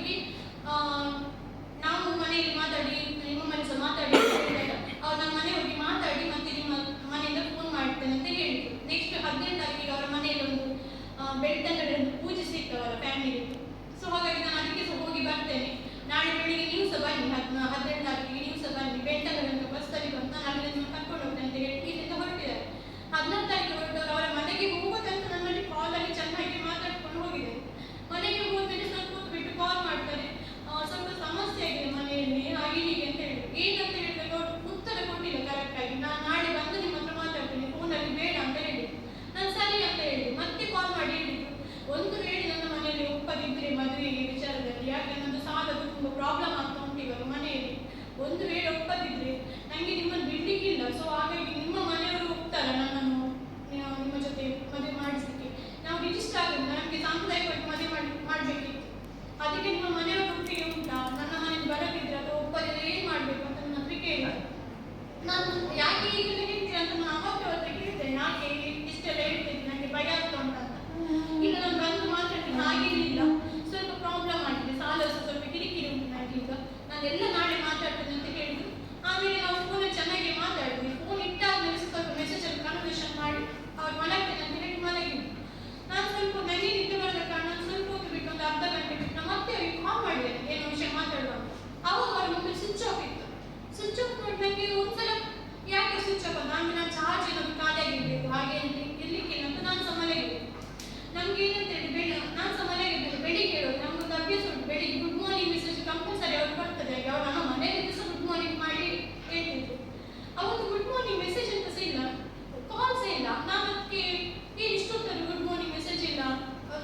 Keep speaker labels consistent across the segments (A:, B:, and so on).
A: ನನಗೆ ನಾವು ಮನೆಯಲ್ಲಿ ಮಾತಾಡಿ ನಿಮ್ಮ ಮನೆ ಸಹ ಮಾತಾಡಿ ಅವ್ರು ನಮ್ಮ ಮನೆ ಹೋಗಿ ಮಾತಾಡಿ ಮತ್ತೆ ನಿಮ್ಮ ಮನೆಯಿಂದ ಫೋನ್ ಮಾಡ್ತೇನೆ ಅಂತ ಹೇಳಿದ್ರು. ನೆಕ್ಸ್ಟ್ 18 ತಾರೀಕಿಗೆ ಅವರ ಮನೆಯಲ್ಲಿ ಒಂದು ಬೆಳ್ತಂಗಡಿ ಒಂದು ಪೂಜೆ ಸಿಕ್ತು ಅವರ ಫ್ಯಾಮಿಲಿ. ಸೊ ಹಾಗಾಗಿ ನಾನು ಅದಕ್ಕೆ ಸಹ ಹೋಗಿ ಬರ್ತೇನೆ. ನಾಳೆ ಬೆಳಿಗ್ಗೆ ನೀವು ಸಹ ಬನ್ನಿ, 18 ತಾರೀಕಿಗೆ ನೀವು ಸಹ ಬನ್ನಿ. ಬೆಳ್ತಂಗಡಿ ಅಂತ ಬಸ್ಸಲ್ಲಿ ಬಂದು ನಾನು ಅಲ್ಲಿಂದ ಕರ್ಕೊಂಡು ಹೋಗ್ತೇನೆ ಅಂತ ಹೇಳಿ ಇಲ್ಲಿಂದ ಹೊರಟಿದ್ದಾರೆ. 14 ತಾರೀಕು ಹೊರಟವರು ಅವರ ಮನೆಗೆ ಹೋಗೋದಂತ ನನ್ನಲ್ಲಿ ಕಾಲಲ್ಲಿ ಚೆನ್ನಾಗಿ ಮಾತಾಡ್ಕೊಂಡು ಹೋಗಿದ್ದಾರೆ. ಮನೆಗೆ ಹೋದ್ಮೇಲೆ ಸ್ವಲ್ಪ ಹೊತ್ತು ಬಿಟ್ಟು ಕಾಲ್ ಮಾಡ್ತಾರೆ, ಸ್ವಲ್ಪ ಸಮಸ್ಯೆ ಆಗಿದೆ ಮನೆಯಲ್ಲಿ ಹಾಗೆ ಹೀಗೆ ಅಂತ ಹೇಳಿದ್ರು. ಏನಂತ ಹೇಳಿದ್ರೆ ಅವರು ಉತ್ತರ ಕೊಟ್ಟಿಲ್ಲ ಕರೆಕ್ಟಾಗಿ. ನಾನು ನಾಳೆ ಬಂದು ನಿಮ್ಮ ಹತ್ರ ಮಾತಾಡ್ತೀನಿ, ಫೋನಲ್ಲಿ ಬೇಡ ಅಂತ ಹೇಳಿದ್ರು. ನಾನು ಸರಿ ಅಂತ ಹೇಳಿದೆ. ಮತ್ತೆ ಕಾಲ್ ಮಾಡಿ ಹೇಳಿದ್ರು, ಒಂದು ವೇಳೆ ನನ್ನ ಮನೆಯಲ್ಲಿ ಒಪ್ಪದಿದ್ರೆ ಮದುವೆಗೆ ವಿಚಾರದಲ್ಲಿ, ಯಾಕೆ ನನ್ನದು ಸಾಲದು ತುಂಬ ಪ್ರಾಬ್ಲಮ್ ಆಗ್ತಾ ಉಂಟು ಇವಾಗ ಮನೆಯಲ್ಲಿ, ಒಂದು ವೇಳೆ ಒಪ್ಪದಿದ್ರೆ ನನಗೆ ನಿಮ್ಮನ್ನು ಬಿಡ್ಲಿಕ್ಕಿಲ್ಲ. ಸೊ ಹಾಗಾಗಿ ನಿಮ್ಮ ಮನೆಯವರು ಒಪ್ತಾರ ನನ್ನನ್ನು ನಿಮ್ಮ ಜೊತೆ ಮದುವೆ ಮಾಡಿಸಲಿಕ್ಕೆ? ನಾವು ರಿಜಿಸ್ಟರ್ ಆಗಿದೆ, ನಮಗೆ ಸಾಂಪ್ರದಾಯಿಕವಾಗಿ ಮದುವೆ ಮಾಡಬೇಕಿತ್ತು. ಅದಕ್ಕೆ ನಿಮ್ಮ ಮನೆಯವರು ಒಪ್ಪಿಗೆ ಉಂಟಾ? ನನ್ನ ಮನೆಯಲ್ಲಿ ಬರದಿದ್ರೆ ಅಥವಾ ಒಪ್ಪದಿದ್ರೆ ಏನು ಮಾಡಬೇಕು ಅಂತ ನನ್ನ ಹತ್ರ ಕೇಳಿದೆ. ನಾನು ಯಾಕೆ ಈಗಲೇ ಹೇಳ್ತೀರಾ ಅಂತ ನಾನು ಅವತ್ತು ಹತ್ರ ಕೇಳ್ತೇನೆ, ಯಾಕೆ ಇಷ್ಟೆಲ್ಲ ಹೇಳ್ತೇನೆ, ನನಗೆ ಭಯ ಆಗ್ತಾ ಉಂಟಂತ. ಈಗ ನಾನು ಬಂದು ಮಾತಾಡ್ತೀನಿ, ಹಾಗೇನಿಲ್ಲ, ಸ್ವಲ್ಪ ಪ್ರಾಬ್ಲಮ್ ಆಗಿದೆ, ಸಾಲ ಸ್ವಲ್ಪ ಕಿರಿಕಿರಿ ಉಂಟು ನನಗೆ. ಈಗ ನಾನೆಲ್ಲ ನಾಳೆ ಮಾತಾಡ್ತೇನೆ ಅಂತ ಹೇಳಿದ್ರು. ಆಮೇಲೆ ನಾವು ಫೋನಲ್ಲಿ ಚೆನ್ನಾಗಿ ಮಾತಾಡಿದ್ವಿ. ಫೋನ್ ಇಟ್ಟಾದ್ಮೇಲೆ ಸ್ವಲ್ಪ ಮೆಸೇಜಲ್ಲಿ ಕನ್ವರ್ಸೇಷನ್ ಮಾಡಿ ಅವ್ರು ಮಲಗ್ತೇನೆ ಅಂತ ಹೇಳಿ ಮಲಗಿದ್ವಿ. ನಾನು ಸ್ವಲ್ಪ ನನಗೆ ನಿದ್ದೆ ಬರದ ಕಾರಣ ಸ್ವಲ್ಪ ಹೊತ್ತು ಬಿಟ್ಟು ಒಂದು ಅರ್ಧ ಗಂಟೆ ಬಿಟ್ಟು ಮತ್ತೆ ಅವ್ರಿಗೆ ಕಾಲ್ ಮಾಡಿದ್ದೇನೆ, ಏನೋ ವಿಷಯ ಮಾತಾಡುವಾಗ. ಅವಾಗ ಅವ್ರ ಮೊಬೈಲ್ ಸ್ವಿಚ್ ಆಫ್ ಇತ್ತು. ಸ್ವಿಚ್ ಆಫ್ ಮಾಡಿ ನನಗೆ ಒಂದ್ಸಲ ಯಾಕೆ ಸ್ವಿಚ್ ಆಫ್ ಅಂತ, ನಾನು ಚಾರ್ಜ್ ಏನೋ ಖಾಲಿಯಾಗಿರ್ಬೇಕು ಹಾಗೆ ಇರ್ಲಿಕ್ಕಿಲ್ಲ ಅಂತ ನಾನು ಸಹ ಮಲಗಿದ್ದೆ. ನಮ್ಗೆ ಏನಂತ ಹೇಳಿ ನಾನು ಸಹ ಮಲಗಿದ್ದೇನೆ. ಬೆಳಿಗ್ಗೆ ಹೇಳೋದು ನಮ್ಗೊಂದು ಅಭ್ಯಾಸ ಉಂಟು, ಬೆಳಿಗ್ಗೆ ಗುಡ್ ಮಾರ್ನಿಂಗ್ ಮೆಸೇಜ್ ಕಂಪಲ್ಸರಿ ಅವ್ರು ಬರ್ತದೆ. ಹಾಗೆ ಅವ್ರು ನಮ್ಮ ಮನೆಯಲ್ಲಿ ಸಹ ಗುಡ್ ಮಾರ್ನಿಂಗ್ ಮಾಡಿ ಹೇಳ್ತಿದ್ರು. ಅವತ್ತು ಗುಡ್ ಮಾರ್ನಿಂಗ್ ಮೆಸೇಜ್ ಅಂತ ಸಹ ಇಲ್ಲ, ಕಾಲ್ಸ್ ಇಲ್ಲ. ನಾನು ಅದಕ್ಕೆ ಏನು ಇಷ್ಟೊತ್ತಲ್ಲಿ ಗುಡ್ ಮಾರ್ನಿಂಗ್ ಮೆಸೇಜ್ ಇಲ್ಲ,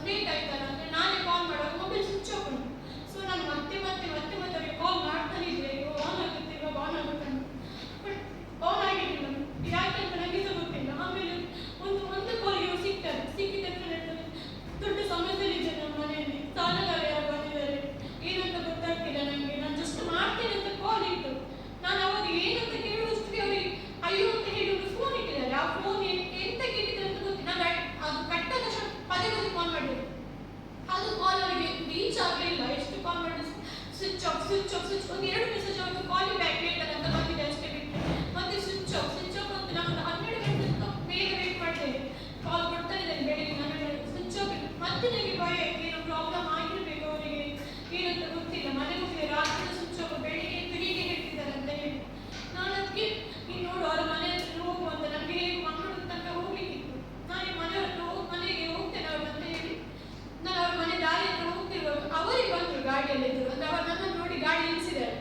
A: ಲೇಟ್ ಆಯ್ತಲ್ಲ ಅಂದರೆ ನಾನೇ ಕಾಲ್ ಮಾಡುವಾಗ ಮೊಬೈಲ್ ಸ್ವಿಚ್ ಆಫ್ ಉಂಟು. ಸೊ ನಾನು ಮತ್ತೆ ಅವ್ರಿಗೆ ಕಾಲ್ ಮಾಡ್ತಾನೆ ಇದ್ದೆ, ಆನ್ ಆಗುತ್ತೆ ಇವಾಗ ಆನ್ ಆಗುತ್ತೆ ಅಂತ. ಬಟ್ ಆನ್ ಆಗಿರಲಿಲ್ಲ, ಯಾಕಂತ ನನಗೆ ಸಹ ಗೊತ್ತಿಲ್ಲ. ಆಮೇಲೆ ಒಂದು ಕಾಲಿಗೆ ಸಿಕ್ಕಿದ ದೊಡ್ಡ ಸಮಸ್ಯೆಲಿದೆ ನಮ್ಮ ಮನೆಯಲ್ಲಿ, ಸಾಲಗಾರ ಯಾರು ಬಂದಿದ್ದಾರೆ ಏನಂತ ಗೊತ್ತಾಗ್ತಿಲ್ಲ ನನಗೆ. ನಾನು ಜಸ್ಟ್ ಮಾಡ್ತೇನೆ ಅಂತ ಕಾಲ್ ಇತ್ತು. ನಾನು ಅವಾಗ ಏನಂತ ಕೇಳುವಷ್ಟಿಗೆ ಅವರಿಗೆ ಅಯ್ಯೋ ಅಂತ ಹೇಳಿ ಒಂದು ಫೋನ್ ಇಟ್ಟಿದ್ದಾರೆ. ಆ ಫೋನ್ ಎಂತ ಕೇಳಿದ್ದಾರೆ ಅಂತ ಗೊತ್ತಿಲ್ಲ. ನಾನು ಅದು ಕಟ್ಟಾದ ತಕ್ಷಣ ಪದೇ ಕಾಲ್ ಮಾಡಿದೆ. ಅದು ಕಾಲ್ ಅವರಿಗೆ ರೀಚ್ ಆಗಲಿಲ್ಲ. ಎಷ್ಟು ಕಾಲ್ ಮಾಡಿದ್ರು ಸ್ವಿಚ್ ಆಫ್ ಒಂದು 2 ಮೆಸೇಜ್ ಅವ್ರಿಗೆ ಕಾಲ್ ಬ್ಯಾಕ್ ಹೇಳ್ತಾರೆ ಅಂತ ಬಂದಿದೆ ಅಷ್ಟೇ ಬಿಟ್ಟು ಮತ್ತೆ ಸ್ವಿಚ್ ಆಫ್ ಅಂತ ನಾನು 12 ಗಂಟೆ ಬೇಗ ವೇಟ್ ಮಾಡ್ತೇನೆ. ಕಾಲ್ ಕೊಡ್ತಾ ಇದ್ದೇನೆ ಬೆಳಿಗ್ಗೆ 12 ಗಂಟೆ, ಸ್ವಿಚ್ ಆಫ್ ಇತ್ತು. ಮತ್ತೆ ನನಗೆ ಭಯ ಆಯ್ತು, ಏನೋ ಪ್ರಾಬ್ಲಮ್ ಆಗಿರ್ಬೇಕು ಅವರಿಗೆ, ಏನಂತ ಗೊತ್ತಿಲ್ಲ. ಮನೆಗೆ ಹೋಗಿ ರಾತ್ರಿ ಸ್ವಿಚ್ ಆಫ್, ಬೆಳಿಗ್ಗೆ ಎದ್ದು ಹೀಗೆ ಹೇಳ್ತಿದ್ದಾರೆ ಅಂತ ಹೇಳಿ ನಾನು ಅದಕ್ಕೆ ನೀನು ನೋಡು ಅವರ ಮನೆ ಹತ್ರ ಹೋಗುವಂತ, ನನಗೆ ಹೇಗೆ ಮಂಗಳೂರು ತನಕ ಹೋಗ್ಲಿಕ್ಕಿತ್ತು. ನಾನು ಮನೆಗೆ ಹೋಗ್ತೇನೆ ಅವ್ರು ಅಂತ ಹೇಳಿ ನಾನು ಅವ್ರ ಮನೆ ದಾರಿ ಹತ್ರ ಹೋಗ್ತಿರುವಾಗ ಅವರಿಗೆ ಬಂದರು ಗಾಡಿಯಲ್ಲಿ ಇದ್ರು. ಅಂದ್ರೆ ಅವರು ನನ್ನನ್ನು ನೋಡಿ ಗಾಡಿ ನಿಲ್ಲಿಸಿದ್ದಾರೆ.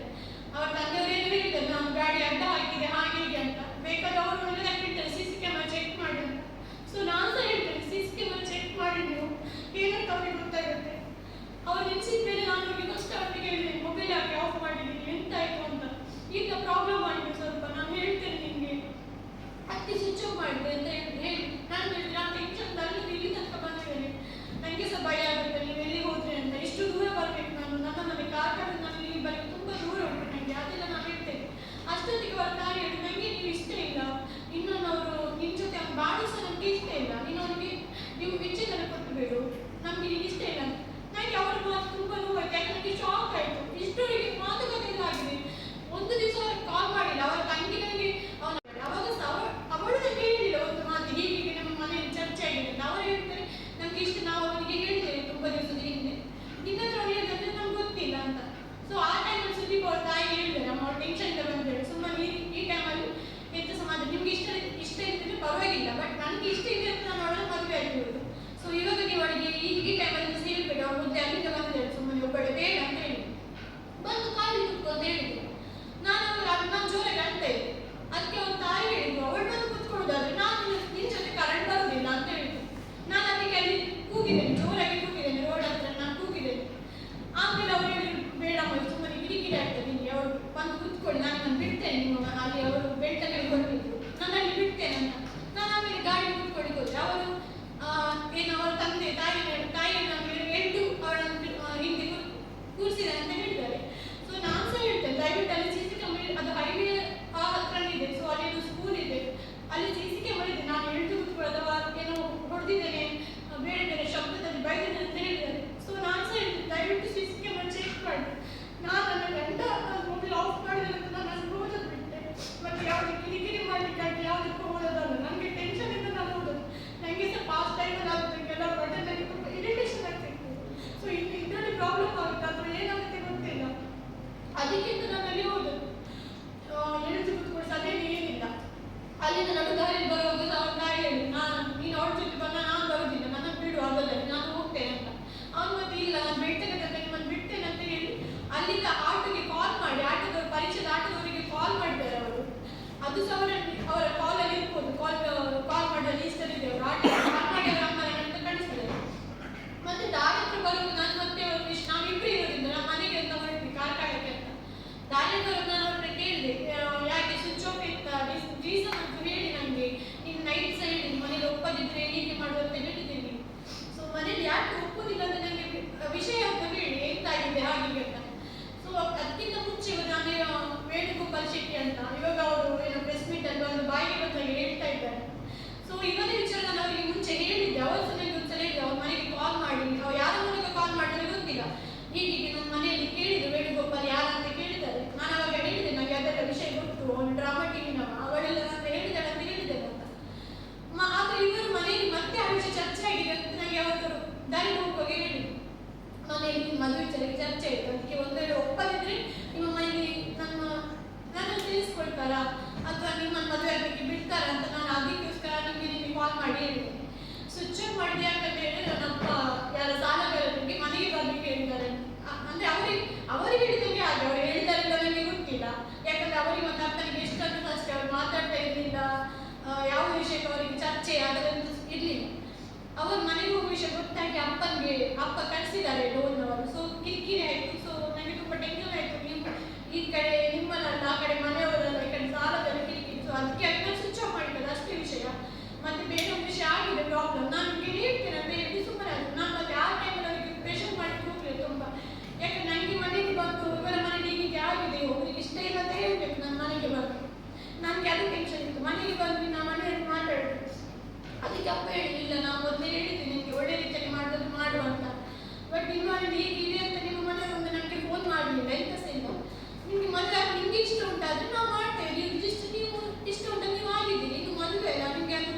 A: ಅವ್ರ ತಂದೆಯವರೇನು ಹೇಳಿದ್ದಾರೆ, ನಾನು ಗಾಡಿ ಅಡ್ಡ ಹಾಕಿದೆ ಹಾಗೆ ಹೀಗೆ ಅಂತ. ಬೇಕಾದ್ರೆ ಅವರು ಎಲ್ಲ ಹೇಳ್ತಾರೆ CC ಕ್ಯಾಮರಾ ಚೆಕ್ ಮಾಡಿ ಅಂತ. ಸೊ ನಾನು ಸಹ ಹೇಳ್ತೇನೆ CC ಕ್ಯಾಮರಾ ಚೆಕ್ ಮಾಡಿ ನೀವು ಏನಂತ ಅವ್ರಿಗೆ ಗೊತ್ತಾಗುತ್ತೆ. ಅವ್ರು ನಿಲ್ಸಿದ ಮೇಲೆ ನಾನು ಅವ್ರಿಗೆ ಕಷ್ಟ ಅವರಿಗೆ ಹೇಳಿದೆ, ಮೊಬೈಲ್ ಯಾಕೆ ಆಫ್ ಮಾಡಿದ್ದೀನಿ ಎಂತಾಯ್ತು ಅಂತ. ಈಗ ಪ್ರಾಬ್ಲಮ್ ಆಗಿದೆ ಸ್ವಲ್ಪ, ನಾನು ಹೇಳ್ತೇನೆ ನಿಮಗೆ ಅದಕ್ಕೆ ಸ್ವಿಚ್ ಆಫ್ ಮಾಡಿದೆ ಅಂತ ಹೇಳಿ ನಾನು ಹೇಳಿದ್ರೆ ಆ ಟೆನ್ಷನ್ ಇಲ್ಲಿ ತನಕ ಬಂದಿದ್ದೇನೆ. ನನಗೆ ಸಹ ಭಯ ಆಗುತ್ತೆ ನೀವು ಎಲ್ಲಿ ಹೋದ್ರೆ ಅಂತ. ಇಷ್ಟು ದೂರ ಬರಬೇಕು ನಾನು, ನನ್ನ ಮನೆ ಕಾರ್ಕಳದಿಂದ ನಾನು ಇಲ್ಲಿ ಬರಬೇಕು, ತುಂಬ ದೂರ ಉಂಟು ನನಗೆ. ಅದೆಲ್ಲ ನಾನು ಹೇಳ್ತೇನೆ. ಅಷ್ಟೊತ್ತಿಗೆ ಅವ್ರ ತಾಯಿ ಹೇಳಿ, ನನಗೆ ನೀವು ಇಷ್ಟ ಇಲ್ಲ, ಇನ್ನೊಂದು ಅವರು ನಿಮ್ಮ ಜೊತೆ ಅವ್ನು ಬಾಡಿ ಸಹ ನಮಗೆ ಇಷ್ಟ ಇಲ್ಲ, ನೀನು ಅವನಿಗೆ ನೀವು ವಿಚ್ಛೇದನ ಕೊಟ್ಟಬೇಡು, ನಮಗೆ ನೀನು ಇಷ್ಟ ಇಲ್ಲ. ನನಗೆ ಅವರ ಮಾತು ತುಂಬ ನೋವಾಯ್ತು, ಯಾಕೆ ನನಗೆ ಶಾಕ್ ಆಯಿತು. ಇಷ್ಟೊರಿಗೆ ಮಾತುಕತೆ ಎಲ್ಲ ಆಗಿದೆ. ಒಂದು ದಿವಸ ಅವ್ರಿಗೆ ಕಾಲ್ ಮಾಡಿಲ್ಲ. ಅವರ ತಂಗಿ ನನಗೆ ಅವಾಗ ಸಹ ಅವಳು ನನಗೆ ಹೇಳಿಲ್ಲ ಒಂದು ಮಾತು, ಹೀಗೆ ನಮ್ಮ ಮನೆಯಲ್ಲಿ ಚರ್ಚೆ ಆಗಿದೆ ಅಂತ. ಅವರು ಹೇಳ್ತಾರೆ ನಮ್ಗೆ ಇಷ್ಟ, ನಾವು ಅವನಿಗೆ ಹೇಳಿದ್ದೇವೆ ತುಂಬ ದಿವಸದ ಹಿಂದೆ, ನಿನ್ನ ಹತ್ರ ಹೇಳಿದ್ರೆ ನಮ್ಗೆ ಗೊತ್ತಿಲ್ಲ ಅಂತ. ಸೊ ಆ ಟೈಮಲ್ಲಿ ಸುದೀಪ್ ಅವ್ರ ತಾಯಿ ಹೇಳಿದ್ದಾರೆ, ನಮ್ಮ ಅವ್ರ ಟೆನ್ಷನ್ ಇಂದ ಬಂದೇಳಿ ಸುಮ್ಮನೆ ಈ ಟೈಮಲ್ಲಿ ಎಂತ ಸಮಾಜ ನಿಮ್ಗೆ ಇಷ್ಟ ಇದ್ದರೆ ಪರವಾಗಿಲ್ಲ, ಬಟ್ ನನಗೆ ಇಷ್ಟ ಇದೆ ಅಂತ ನಾನು ಅವಳನ್ನ ಮದುವೆ ಆಗಿರೋದು. ಸೊ ಇವಾಗ ನೀವು ಅವಳಿಗೆ ಈ ಟೈಮಲ್ಲಿ ಸೇರಿಬೇಡಿ, ಅವ್ರ ಮುಂದೆ ಅಲ್ಲಿಂದ ಬಂದಿದ್ದಾರೆ ಸುಮ್ಮನೆ ಒಬ್ಬಳೆ ಬೇಡ ಅಂತ ಹೇಳಿ ಬಂದು ಕಾಲಿ ಕುತ್ಕೊ ಅಂತ ಹೇಳಿದ್ರು. ನಾನು ಜೋರಾಗಿ ಅಳ್ತಾ ಇದ್ದೆ. ಅದಕ್ಕೆ ಅವ್ರ ತಾಯಿ ಹೇಳಿದ್ರು, ಅವಳು ಬಂದು ಕುತ್ಕೊಳ್ಳೋದಾದ್ರೆ ನಾನು ನಿನ್ನ ಜೊತೆ ಕರೆಂಟ್ ಬರೋದಿಲ್ಲ ಅಂತ ಹೇಳಿದ್ರು. ನಾನು ಅದಕ್ಕೆ ಅಲ್ಲಿ ಕೂಗಿದ್ದೇನೆ, ಜೋರಾಗಿ ಕೂಗಿದ್ದೇನೆ, ರೋಡ್ ಹತ್ರ ನಾನು ಕೂಗಿದ್ದೇನೆ. ಆಮೇಲೆ ಅವ್ರು ಹೇಳಿದ್ರು, ಬೇಡ ಮೈ ಸುಮ್ಮನೆ ಕಿರಿಕಿರಿ ಆಗ್ತದೆ ನಿಮಗೆ, ಅವಳು ಬಂದು ಕೂತ್ಕೊಳ್ಳಿ, ನಾನು ನಿಮ್ಮನ್ನು ಬಿಡ್ತೇನೆ. ನಿಮ್ಮ ಅಲ್ಲಿ ಅವರು ಬೆಳ್ತಂಗಡಿ ಹೊರಟಿದ್ರು, ನಾನು ಅಲ್ಲಿ ಬಿಡ್ತೇನೆ ಅಂತ. ನಾನು ಆಮೇಲೆ ಗಾಡಿ ಕೂತ್ಕೊಳ್ಳಿಕ್ಕೆ ಹೋದ್ರೆ ಅವರು ಏನು ಅವರ ತಾಯಿ ಎರಡು ಅವಳನ್ನು ಹಿಂದೆ ಕೂರಿಸಿದ್ದಾರೆ ಅಂತ ಹೇಳಿದ್ದಾರೆ. ಸೊ ನಾನು ಸಹ ಹೇಳ್ತೇನೆ, ದಯವಿಟ್ಟು ಅಲ್ಲಿ CC ಕ್ಯಾಮರಾ, ಅದು ಹೈವೇ ಹತ್ರನೇ ಇದೆ. ಸೊ ಅಲ್ಲಿ ಸ್ಕೂಲ್ ಇದೆ, ಅಲ್ಲಿ CC ಕ್ಯಾಮರಾ ಇದೆ. ನಾನು ಹೇಳ್ತು ಕೂತ್ಕೊಳ್ಳೋದು ಯಾರಿಗಾರು ನಾನು ಅವ್ರನ್ನ ಕೇಳಿದೆ, ಯಾಕೆ ಸ್ವಿಚ್ ಆಫ್ ಇತ್ತಾ ರೀಸನ್ ಅಂತ ಹೇಳಿ ನನಗೆ, ನೀನು ನೈಟ್ ಸಹ ಹೇಳಿ ಮನೇಲಿ ಒಪ್ಪದಿದ್ರೆ ಹೀಗೆ ಮಾಡುವ ಅಂತ ಹೇಳಿದ್ದೀನಿ. ಸೊ ಮನೇಲಿ ಯಾಕೆ ಒಪ್ಪುದಿಲ್ಲ ಅಂತ ನನಗೆ ವಿಷಯ ಅಂತ ಹೇಳಿ ಎಂತಾಗಿದೆ ಹಾಗೆ ಅಂತ. ಸೊ ಅದಕ್ಕಿಂತ ಮುಂಚೆ ನಾನೇ ವೇಣುಗೋಪಾಲ್ ಶೆಟ್ಟಿ ಅಂತ ಇವಾಗ ಅವರು ಏನೋ ಪ್ರೆಸ್ ಮೀಟ್ ಅಲ್ಲಿ ಒಂದು ಬಾಯಿಗೆ ಬಂದಾಗೆ ಹೇಳ್ತಾ ಇದ್ದಾರೆ. ಸೊ ಇವನೇ ವಿಚಾರ ನಾನು ಅವರಿಗೆ ಮುಂಚೆ ಹೇಳಿದ್ದೆ, ಅವರು ಸಹ ನನಗೆ ಒಂದ್ಸಲ ಹೇಳಿದೆ ಅವ್ರ ಮನೆಗೆ ಕಾಲ್ ಮಾಡಿ, ಅವ್ರು ಯಾರ ಮನೆಗೆ ಕಾಲ್ ಮಾಡಿದ್ರೆ ಗೊತ್ತಿಲ್ಲ, ಹೀಗೆ ನಮ್ಮ ಮನೆಯಲ್ಲಿ ಕೇಳಿದ್ರು ವೇಣುಗೋಪಾಲ್ ಯಾರ ಅಂತ ಕೇಳಿದ್ದಾರೆ. ನಾನು ಅವಾಗ ಹೇಳಿದೆ ನನಗೆ ಅದೆಲ್ಲ ವಿಷಯ ಗೊತ್ತು, ಅವನು ಡ್ರಾಮಾ ಟಿವಿನವ, ಅವಳೆಲ್ಲ ನನ್ನ ಹೇಳಿದ್ದಾಳೆ ಅಂತ ಹೇಳಿದ್ದೇನೆ ಅಂತ. ಆದ್ರೆ ಇವರು ಮನೆಯಲ್ಲಿ ಮತ್ತೆ ಆ ವಿಷಯ ಚರ್ಚೆ ಆಗಿದೆ ಅಂತ ನನಗೆ ಯಾವತ್ತಾರು ದಾರಿ ಹೋಗುವಾಗ ಹೇಳಿದ್ರು, ಮನೆಯಲ್ಲಿ ಮದುವೆ ವಿಚಾರಕ್ಕೆ ಚರ್ಚೆ ಆಯಿತು, ಅದಕ್ಕೆ ಒಂದು ವೇಳೆ ಒಪ್ಪದಿದ್ರೆ ನಿಮ್ಮ ಮನೆಯಲ್ಲಿ ನನ್ನ ತಿಳಿಸ್ಕೊಳ್ತಾರಾ ಅಥವಾ ನಿಮ್ಮನ್ನು ಮದುವೆ ಆಗಲಿಕ್ಕೆ ಬಿಡ್ತಾರಾ ಅಂತ ನಾನು ಅದಕ್ಕೋಸ್ಕರ ನಿಮಗೆ ಕಾಲ್ ಮಾಡಿ ಹೇಳಿದೆ. ಸ್ವಿಚ್ ಆಫ್ ಮಾಡಿದೆ ಯಾಕಂತ ಹೇಳಿದ್ರೆ ನನ್ನಪ್ಪ ಯಾರ ಸಾಲಗಾರರಿಗೆ ಮನೆಗೆ ಬರ್ಲಿಕ್ಕೆ ಹೇಳಿದ್ದಾರೆ. ಅಂದ್ರೆ ಅವರಿಗೆ ಹೇಳಿದಂಗೆ ಹಾಗೆ ಅವ್ರು ಹೇಳಿದ್ದಾರೆ ನನಗೆ ಗೊತ್ತಿಲ್ಲ, ಯಾಕಂದ್ರೆ ಅವರಿಗೆ ಮತ್ತೆ ಅಪ್ಪನಿಗೆ ಎಷ್ಟಂತ ಅಷ್ಟೇ ಅವ್ರು ಮಾತಾಡ್ತಾ ಇರಲಿಲ್ಲ, ಯಾವ ವಿಷಯಕ್ಕೆ ಅವರಿಗೆ ಚರ್ಚೆ ಅದರಂತ ಇರಲಿಲ್ಲ. ಅವರು ಮನೆಗೆ ಹೋಗುವ ವಿಷಯ ಗೊತ್ತಾಗಿ ಅಪ್ಪ ಕಳಿಸಿದ್ದಾರೆ ಲೋನ್ನವರು. ಸೊ ಕಿರಿಕಿರಿ ಆಯಿತು. ಸೊ ನನಗೆ ತುಂಬ ಟೆನ್ಷನ್ ಆಯಿತು, ನೀವು ಈ ಕಡೆ ನಿಮ್ಮಲ್ಲ ಆ ಕಡೆ ಮನೆಯವರಲ್ಲ ಈ ಕಡೆ ಸಾಲದಲ್ಲ ಕಿರಿಕಿರಿ. ಸೊ ಅದಕ್ಕೆ ಅದನ್ನ ಸ್ವಿಚ್ ಆಫ್ ಮಾಡಿದ್ದಾರೆ ಅಷ್ಟೇ ವಿಷಯ. ಮತ್ತೆ ಬೇರೆ ಒಂದು ವಿಷಯ ಆಗಿದೆ ಪ್ರಾಬ್ಲಮ್, ನಾನು ನಿಮಗೆ ಹೇಳ್ತೇನೆ ಅಂತ ಹೇಳಿ ಸುಮ್ಮನೆ ಆಯಿತು. ನಾನು ಮತ್ತೆ ಆ ಟೈಮಲ್ಲಿ ಅವರಿಗೆ ಪ್ರೆಷರ್ ಮಾಡಿ ಹೋಗಲಿಲ್ಲ ತುಂಬ, ಯಾಕಂದ್ರೆ ನನಗೆ ಮನೆಗೆ ಬಂದು ಇವರ ಮನೆಗೆ ಹೀಗೆ ಆಗಿದೆ, ಒಬ್ಬರಿಗೆ ಇಷ್ಟ ಇಲ್ಲ ಅಂತ ಹೇಳ್ಬೇಕು, ನನ್ನ ಮನೆಗೆ ಬಂದು ನನಗೆ ಅದು ಟೆನ್ಷನ್ ಇತ್ತು. ಮನೆಗೆ ಬಂದು ನಾನು ಮನೆಯಲ್ಲಿ ಮಾತಾಡಿದೆ, ಅದಕ್ಕೆ ಅಪ್ಪ ಹೇಳಿಲ್ಲ, ನಾವು ಮೊದಲೇ ಹೇಳಿದ್ದೆ ನಿಮಗೆ ಒಳ್ಳೆ ರೀತಿಯಲ್ಲಿ ಮಾಡೋದು ಮಾಡುವ ಅಂತ. ಬಟ್ ನಿಮ್ಮ ಮನೇಲಿ ಹೀಗೆ ಇದೆ ಅಂತ ನಿಮ್ಮ ಮನೆಯವರು ಒಂದು ನನಗೆ ಫೋನ್ ಮಾಡಲಿಲ್ಲ, ಎಂತ ಸಹ ಇಲ್ಲ. ನಿಮಗೆ ಮದುವೆ ನಿಮ್ಗೆ ಇಷ್ಟ ಉಂಟಾದ್ರೆ ನಾವು ಮಾಡ್ತೇವೆ, ನೀವು ಇಷ್ಟ ಉಂಟ ನೀವು ಆಗಿದ್ದೀರಿ, ಇದು ಮದುವೆ ಅಲ್ಲ, ನಿಮಗೆ ಅದು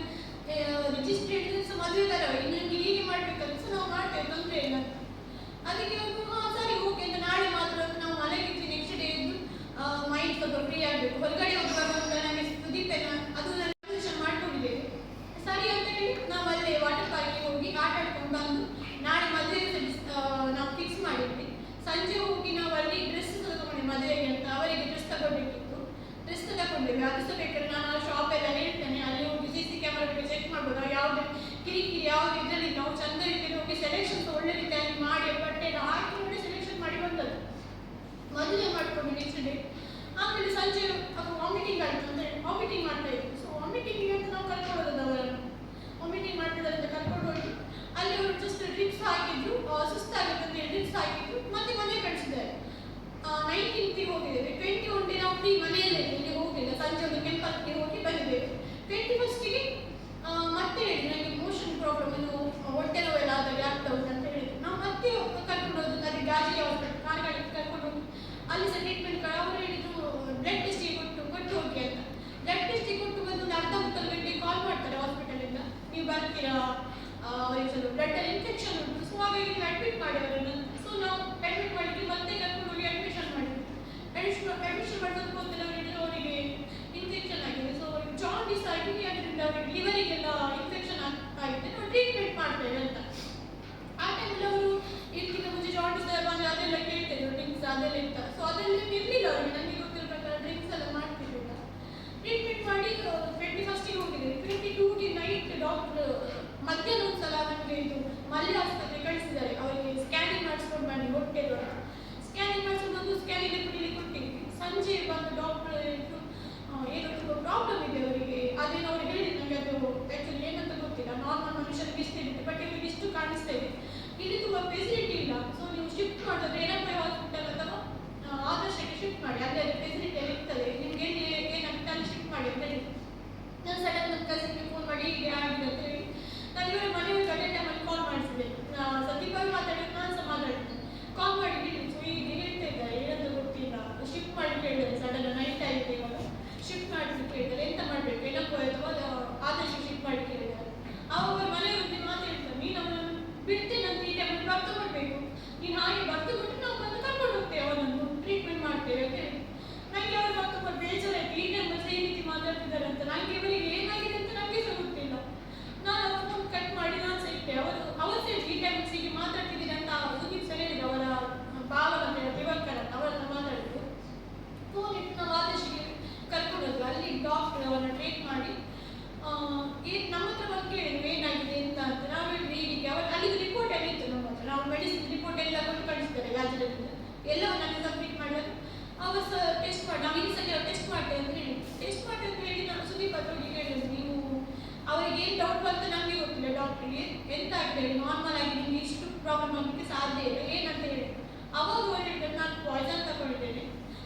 A: ರಿಜಿಸ್ಟ್ರೇಟ್ ಸಹ ಮದುವೆ ಥರ ಇನ್ನು ನಿಮಗೆ ಹೀಗೆ ಮಾಡಬೇಕಂತ ಸಹ ನಾವು ಮಾಡ್ತೇವೆ, ತೊಂದರೆ ಇಲ್ಲ. ಅದಕ್ಕೆ ಸರಿ ಓಕೆ ಅಂತ ನಾಳೆ ಮಾತ್ರ ನಾವು ಮನೆಗಿದ್ವಿ. ನೆಕ್ಸ್ಟ್ ಡೇ ಇದ್ದು ಮೈಂಡ್ ಸ್ವಲ್ಪ ಫ್ರೀ ಆಗಬೇಕು, ಹೊರಗಡೆ ಹೋಗುವಾಗ ಅಂತ ನನಗೆ ಸುದೀಪೇನ ಅದು ನಾನು ಮಾಡ್ಕೊಂಡಿದ್ದೇವೆ. ಸರಿ ಅಂತ ಹೇಳಿ ನಾವು ಅಲ್ಲೇ ವಾಟರ್ ಪಾರ್ಕಿಗೆ ಹೋಗಿ ಆಟ ಆಡ್ಕೊಂಡು ಬಂದು ನಾಳೆ ಮದುವೆ ನಾವು ಫಿಕ್ಸ್ ಮಾಡಿದ್ವಿ. ಸಂಜೆ ಹೋಗಿ ನಾವು ಅಲ್ಲಿ ಡ್ರೆಸ್ ತಗೊಂಡು ಮದುವೆಗೆ ಅಂತ ಅವರಿಗೆ ಡ್ರೆಸ್ ತಗೊಳ್ಬೇಕಿತ್ತು, ಡ್ರೆಸ್ ತಗೊಂಡಿದ್ವಿ. ಅದು ಸಹ ಬೇಕಾದ್ರೆ ನಾನು ಆ ಶಾಪ್ ಎಲ್ಲ ಹೇಳ್ತೇನೆ, ಅಲ್ಲಿ ಹೋಗಿ CC ಕ್ಯಾಮರಾ ಚೆಕ್ ಮಾಡ್ಬೋದು, ನಾವು ಯಾವುದೇ ಕಿರಿಕಿರಿ ಯಾವ್ದು ಇದರಲ್ಲಿ ನಾವು ಚಂದ ರೀತಿಯಲ್ಲಿ ಹೋಗಿ ಸೆಲೆಕ್ಷನ್ಸ್ ಒಳ್ಳೆ ರೀತಿಯಾಗಿ ಮಾಡಿ ಬಟ್ಟೆ ಎಲ್ಲ ಹಾಕಿ ನೋಡಿ ಸೆಲೆಕ್ಷನ್ ಮಾಡಿ ಬಂದದ್ದು. ಮದುವೆ ಮಾಡ್ಕೊಂಡು ನೆಕ್ಸ್ಟ್ ಡೇ ಆಮೇಲೆ ಸಂಜೆ ವಾಮಿಟಿಂಗ್ ಆಯಿತು ಅಂತ ಹೇಳಿ ವಾಮಿಟಿಂಗ್ ಮಾಡ್ತಾ ಇದ್ವಿ. ಸೊ ವಾಮಿಟಿಂಗ್ ಅಂತ ನಾವು ಕರ್ಕೊಂಡು ಹೋಗೋದು, ಅವರನ್ನು ವಾಮಿಟಿಂಗ್ ಮಾಡ್ತಿದ್ದಾರೆ ಅಂತ ಕರ್ಕೊಂಡು ಹೋಗಿ ಅಲ್ಲಿ ಅವರು ಜಸ್ಟ್ ಡ್ರಿಪ್ಸ್ ಹಾಕಿದ್ರು, ಸುಸ್ತಾಗುತ್ತೆ ಅಂತ ಹೇಳಿ ಡ್ರಿಪ್ಸ್ ಹಾಕಿದ್ರು, ಮತ್ತೆ ಮನೆ ಕಳಿಸಿದ್ದಾರೆ. 19th ಹೋಗಿದ್ದೇವೆ, 21 ಡೇ ನಾವು ಫ್ರೀ ಮನೆಯಲ್ಲೇ ಇಲ್ಲಿ ಹೋಗಿಲ್ಲ, ಸಂಜೆ ಒಂದು ಟೆಂಪಲ್ಗೆ ಹೋಗಿ ಬಂದಿದ್ದೇವೆ. 21st ಮತ್ತೆ ಹೇಳಿ ನನಗೆ ಮೋಷನ್ ಪ್ರಾಬ್ಲಮ್, ಇದು ಹೊಟ್ಟೆ ನೋವೆಲ್ಲ ಆದಾಗ ಆಗ್ತಾ ಉಂಟು ಅಂತ ಹೇಳಿದ್ರು. ನಾವು ಮತ್ತೆ ಕರ್ಕೊಂಡು ಹೋದ್ದು ಅಲ್ಲಿ ಗಾಜಿಗೆ ಹಾಸ್ಪಿಟಲ್ ಕಾರ್ಗಳಿಗೆ ಕರ್ಕೊಂಡು ಹೋಗಿ ಅಲ್ಲಿ ಸಹ ಟ್ರೀಟ್ಮೆಂಟ್ ಅವರು ಹೇಳಿದ್ರು ಬ್ಲಡ್ ಟೆಸ್ಟಿಗೆ ಕೊಟ್ಟು ಹೋಗಿ ಅಂತ. ಬ್ಲಡ್ ಟೆಸ್ಟಿಗೆ ಕೊಟ್ಟು ಬಂದು ಒಂದು ಅರ್ಧ ಮುಕ್ಕಾಲು ಗಂಟೆಗೆ ಕಾಲ್ ಮಾಡ್ತಾರೆ ಹಾಸ್ಪಿಟಲಿಂದ, ನೀವು ಬರ್ತೀರಾ ಅವರಿಗೆ ಸ್ವಲ್ಪ ಬ್ಲಡ್ಡಲ್ಲಿ ಇನ್ಫೆಕ್ಷನ್ ಉಂಟು, ಸೊ ಹಾಗಾಗಿ ನೀವು ಅಡ್ಮಿಟ್ ಮಾಡಿ ಅವರನ್ನು. ಸೊ ನಾವು ಅಡ್ಮಿಟ್ ಮಾಡಿದ್ವಿ, ಮತ್ತೆ ಕರ್ಕೊಂಡು ಹೋಗಿ ಅಡ್ಮಿಷನ್ ಮಾಡಿದ್ವಿ. ಅಡ್ಮಿಷನ್ ಮಾಡಿದ ಕೂದಲು ಅವರಿಗೆ ಇನ್ಫೆಕ್ಷನ್ ಆಗಿದೆ. ಸೊ ಜಾಂಡಿಸ್ ಆಗಿ ಅದರಿಂದ ಅವರಿಗೆ ಲಿವರಿಗೆಲ್ಲ ಇನ್ಫೆಕ್ಷನ್ ಆಗಿದೆ, ನಾವು ಟ್ರೀಟ್ಮೆಂಟ್ ಮಾಡ್ತೇವೆ ಅಂತ. ಆ ಟೈಮಲ್ಲಿ ಅವರು ಇದಕ್ಕಿಂತ ಮುಂಚೆ ಜಾಂಡಿಸ್ ಬಂದರೆ ಅದೆಲ್ಲ ಕೇಳ್ತಿದ್ರು, ಡ್ರಿಂಕ್ಸ್ ಅದೆಲ್ಲ ಇತ್ತ. ಸೊ ಅದೆಲ್ಲ ಇರಲಿಲ್ಲ ಅವರಿಗೆ, ನನಗೆ ಗೊತ್ತಿರೋ ಪ್ರಕಾರ ಡ್ರಿಂಕ್ಸ್ ಎಲ್ಲ ಮಾಡ್ತಿರ್ಲಿಲ್ಲ. ಟ್ರೀಟ್ಮೆಂಟ್ ಮಾಡಿ 21st ಹೋಗಿದ್ದೀವಿ. 22ಗೆ ನೈಟ್ ಡಾಕ್ಟರ್ ಮಧ್ಯಾಹ್ನ ಒಂದು ಸಲ ನಮಗೆ ಇದು ಮಲ್ಯ ಆಸ್ಪತ್ರೆ ಕಳಿಸಿದ್ದಾರೆ, ಅವರಿಗೆ ಸ್ಕ್ಯಾನಿಂಗ್ ಮಾಡಿಸ್ಕೊಂಡು ಬನ್ನಿ ಹೊಟ್ಟೆದು. ಸ್ಕ್ಯಾನಿಂಗ್ ಮಾಡಿಸ್ಕೊಂಡು ಬಂದು ಸ್ಕ್ಯಾನಿಂಗ್ ರಿಪೋರ್ಟ್ ಕೊಟ್ಟಿದ್ವಿ. ಸಂಜೆ ಬಂದು ಡಾಕ್ಟರ್ ಏನೋ ತುಂಬ ಪ್ರಾಬ್ಲಮ್ ಇದೆ ಅವರಿಗೆ, ಅದೇನೋ ಅವ್ರು ಹೇಳಿದ್ರು, ನನಗೆ ಅದು ಆ್ಯಕ್ಚುಲಿ ಏನಂತ ಗೊತ್ತಿಲ್ಲ. ನಾರ್ಮಲ್ ಮನುಷ್ಯನಿಗೆ ಇಷ್ಟು ಇರುತ್ತೆ, ಬಟ್ ಇವ್ರಿಗೆ ಇಷ್ಟು ಕಾಣಿಸ್ತಾ ಇದೆ, ಇಲ್ಲಿ ತುಂಬ ಫೆಸಿಲಿಟಿ ಇಲ್ಲ. ಸೊ ನೀವು ಶಿಫ್ಟ್ ಮಾಡಿದ್ರೆ ಏನಪ್ಪ ಹಾಸ್ಪಿಟಲ್ ಅಥವಾ ಆದರ್ಶಕ್ಕೆ ಶಿಫ್ಟ್ ಮಾಡಿ, ಅದೇ ಫೆಸಿಲಿಟಿ ಎಲ್ಲ ಇರ್ತದೆ, ನಿಮ್ಗೆ ಏನಾಗುತ್ತೆ ಅಲ್ಲಿ ಶಿಫ್ಟ್ ಮಾಡಿ ಅಂತ ಹೇಳಿ. ನಾನು ಸಡನ್ ನನ್ನ ಕಸಿನ್ಗೆ ಫೋನ್ ಮಾಡಿ ಹೀಗೆ ಆಗಿದೆ ಅಂತ ಹೇಳಿ ನಾನು ಇವರ ಮನೆಯವ್ರಿಗೆ ಅದೇ ಟೈಮಲ್ಲಿ ಕಾಲ್ ಮಾಡಿಸಿದೆ. ಸತೀಪಾಗಿ ಮಾತಾಡಿದ್ರೆ ನಾನು ಸಹ ಮಾತಾಡ್ತೇನೆ, ಕಾಲ್ ಮಾಡಿ ಹೇಳಿ. ಸೊ ಈಗ ಹೇಳ್ತಾ ಇದ್ದಾರೆ ಏನಂತ ಗೊತ್ತಿಲ್ಲ, ಶಿಫ್ಟ್ ಮಾಡಿ ಕೇಳಿದ್ದಾರೆ, ಸಡನ್ ನೈಟ್ ಆಗಿದೆ, ಇವಾಗ ಶಿಫ್ಟ್ ಮಾಡಲಿಕ್ಕೆ ಕೇಳಿದ್ದಾರೆ, ಎಂತ ಮಾಡಬೇಕು, ಏನಕ್ಕೋ ಅಥವಾ ಆದರ್ಶ ಶಿಫ್ಟ್ ಮಾಡಿ ಕೇಳಿದ್ದಾರೆ. ಅವಾಗ ಮನೆಯವ್ರಿಗೆ ಮಾತಾಡ್ತಾರೆ, ನೀನು ಅವರನ್ನು ಬಿಡ್ತೇನೆ ಅಂತ ಈ ಟೈಮಲ್ಲಿ ಪ್ರಾಪ್ತ ಮಾಡಬೇಕು. ಅವರು ಟೆಸ್ಟ್ ಮಾಡಿ ನಾವು ಈ ಸಲ ಟೆಸ್ಟ್ ಮಾಡ್ತೇವೆ ಅಂತ ಹೇಳಿ ಟೆಸ್ಟ್ ಮಾಡ್ತೇವೆ ಅಂತ ಹೇಳಿ ನಾನು ಸುದೀಪ್ ಹತ್ರೊಟ್ಟಿಗೆ ಹೇಳಿದ್ರು, ನೀವು ಅವರಿಗೆ ಏನು ಡೌಟ್ ಬಂತು ನಮಗೆ ಗೊತ್ತಿಲ್ಲ, ಡಾಕ್ಟ್ರಿಗೆ ಎಂತ ಆಗಿದೆ ನಾರ್ಮಲ್ ಆಗಿ ನಿಮಗೆ ಇಷ್ಟು ಪ್ರಾಬ್ಲಮ್ ಆಗಲಿಕ್ಕೆ ಸಾಧ್ಯ ಇಲ್ಲ ಏನಂತ ಹೇಳಿ. ಅವಾಗ ಅವ್ರು ಹೇಳಿದ್ರು ನಾನು ಪಾಯ್ಸನ್ ತಗೊಂಡಿದ್ದೇನೆ,